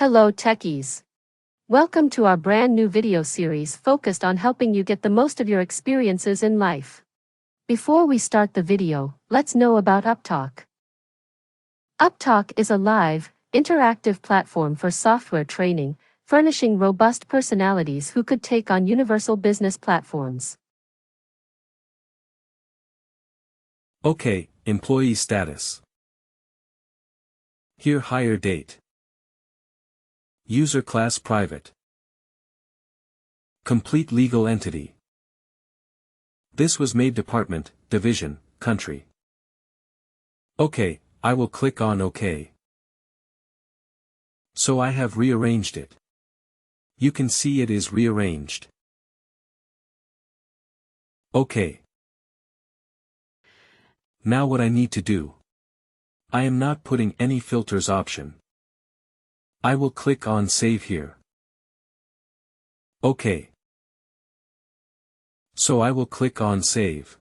Hello techies. Welcome to our brand new video series focused on helping you get the most of your experiences in life. Before we start the video, let's know about Upptalk. Upptalk is a live, interactive platform for software training, furnishing robust personalities who could take on universal business platforms. Okay, employee status. Here hire date. User class private. Complete legal entity. This was made department, division, country. Okay, I will click on OK. So I have rearranged it. You can see it is rearranged. Okay. Now what I need to do. I am not putting any filters option. I will click on Save here. OK. So I will click on Save.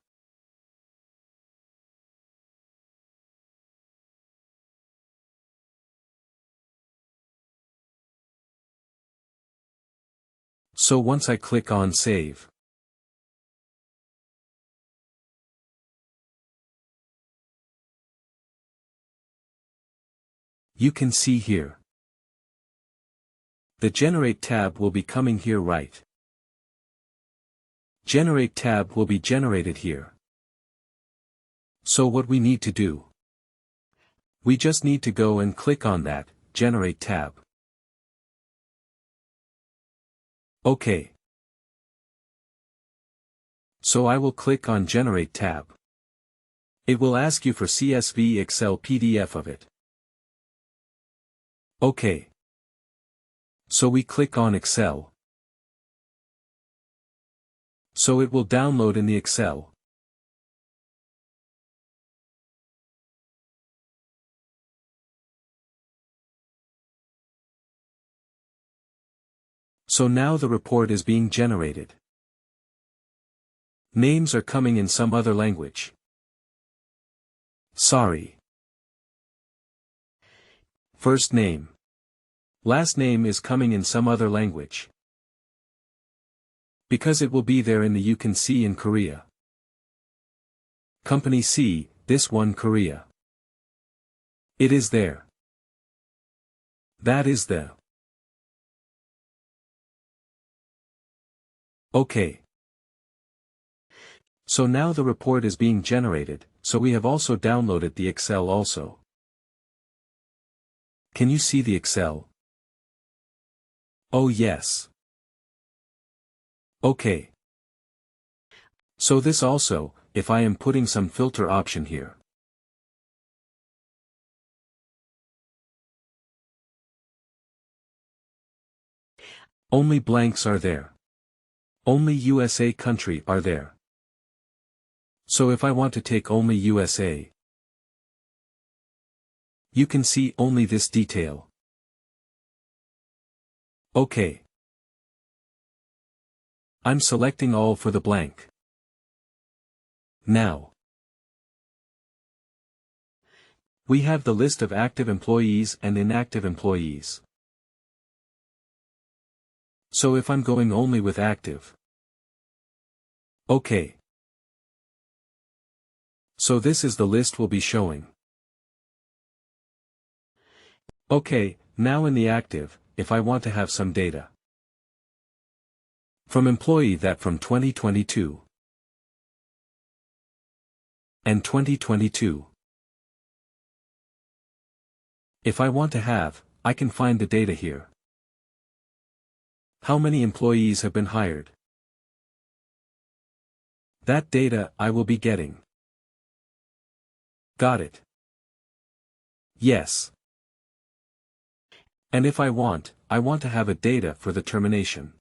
So once I click on Save, you can see here. The Generate tab will be coming here, right? Generate tab will be generated here. So what we need to do? We just need to go and click on that, Generate tab. OK. So I will click on Generate tab. It will ask you for CSV Excel PDF of it. OK. So we click on Excel. So it will download in the Excel. So now the report is being generated. Names are coming in some other language. Sorry. First name. Last name is coming in some other language. Because it will be there in the you can see in Korea. Company C, this one Korea. It is there. That is the. OK. So now the report is being generated, so we have also downloaded the Excel also. Can you see the Excel? Oh yes. OK. So this also, if I am putting some filter option here. Only blanks are there. Only USA country are there. So if I want to take only USA, you can see only this detail. OK. I'm selecting all for the blank. Now, we have the list of active employees and inactive employees. So if I'm going only with active. OK. So this is the list will be showing. OK, now in the active, if I want to have some data. From employee that from 2022 and 2022. If I want to have, I can find the data here. How many employees have been hired? That data I will be getting. Got it. Yes. And if I want to have a data for the termination.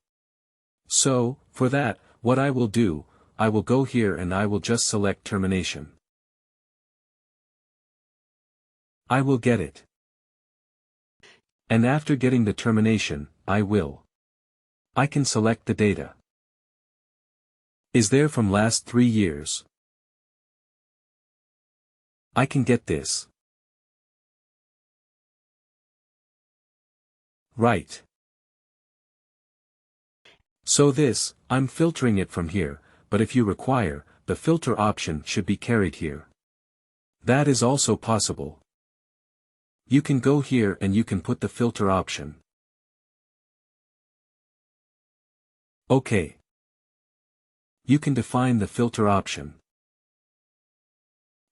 So, for that, what I will do, I will go here and I will just select termination. I will get it. And after getting the termination, I can select the data. Is there from last 3 years? I can get this. Right. So this, I'm filtering it from here, but if you require, the filter option should be carried here. That is also possible. You can go here and you can put the filter option. OK. You can define the filter option.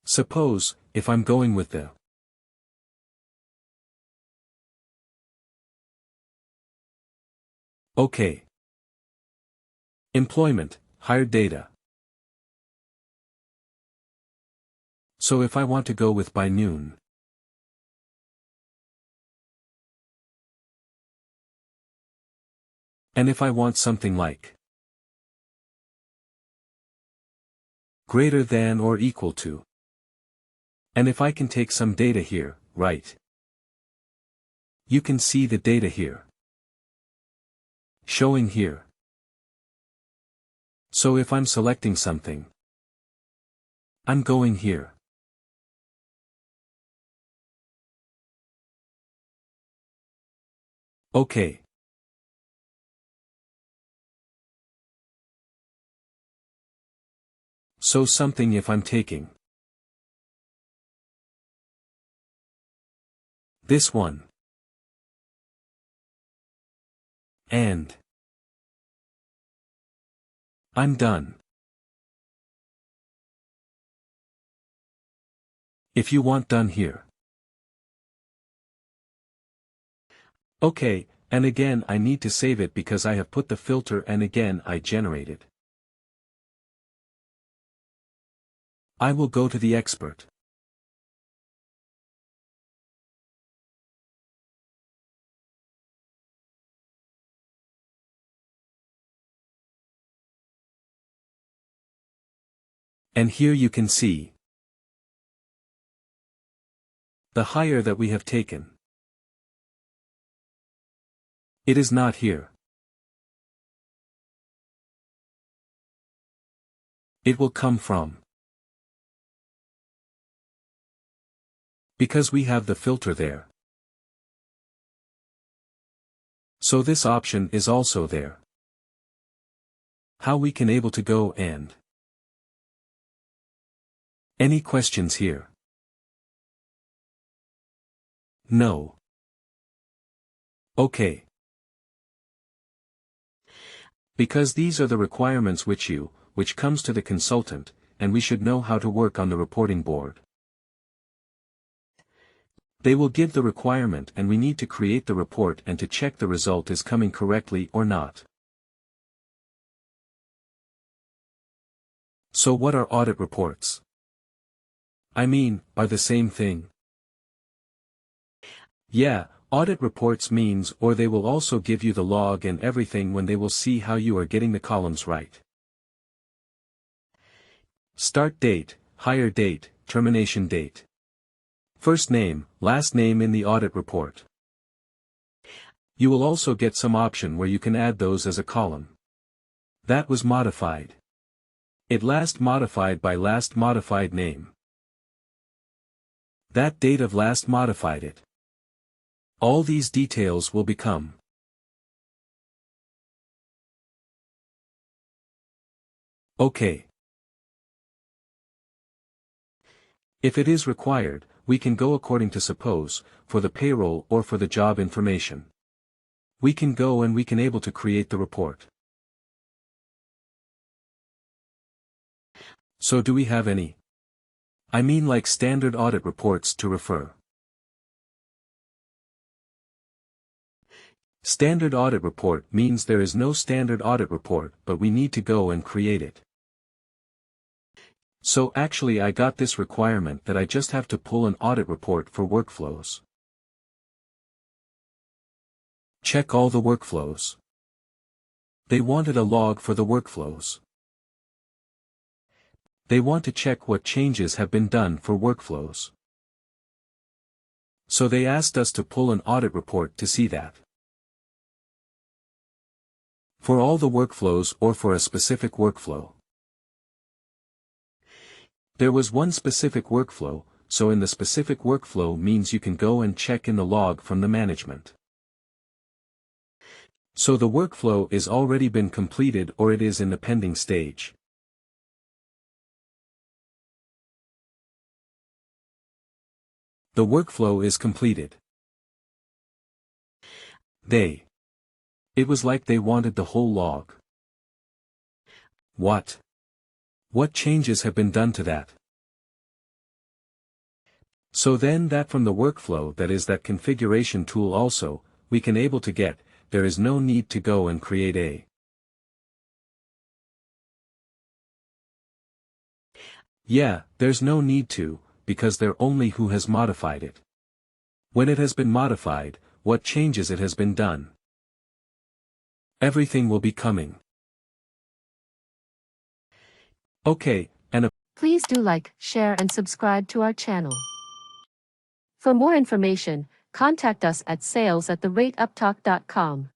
Suppose, if I'm going with the OK. Employment, hired data. So if I want to go with by noon. And if I want something like greater than or equal to. And if I can take some data here, right? You can see the data here. Showing here. So if I'm selecting something, I'm going here. OK. So something if I'm taking this one. And I'm done. If you want done here. OK, and again I need to save it because I have put the filter and again I generate it. I will go to the expert. And here you can see the hire that we have taken. It is not here. It will come from. Because we have the filter there. So this option is also there. How we can able to go and. Any questions here? No. OK. Because these are the requirements which comes to the consultant, and we should know how to work on the reporting board. They will give the requirement and we need to create the report and to check the result is coming correctly or not. So what are audit reports? I mean, are the same thing. Yeah, audit reports means or they will also give you the log and everything when they will see how you are getting the columns right. Start date, hire date, termination date. First name, last name in the audit report. You will also get some option where you can add those as a column. That was modified. It last modified by last modified name. That date of last modified it. All these details will become. OK. If it is required, we can go according to suppose, for the payroll or for the job information. We can go and we can able to create the report. So do we have any? I mean like standard audit reports to refer. Standard audit report means there is no standard audit report but we need to go and create it. So actually I got this requirement that I just have to pull an audit report for workflows. Check all the workflows. They wanted a log for the workflows. They want to check what changes have been done for workflows. So they asked us to pull an audit report to see that. For all the workflows or for a specific workflow. There was one specific workflow, so in the specific workflow means you can go and check in the log from the management. So the workflow is already been completed or it is in the pending stage. The workflow is completed. It was like they wanted the whole log. What? What changes have been done to that? So then that from the workflow, that is that configuration tool also, we can able to get, there is no need to go and create a. Yeah, there's no need to, because they're only who has modified it. When it has been modified, what changes it has been done. Everything will be coming. Okay, and Please do like, share and subscribe to our channel. For more information, contact us at sales@upptalk.com.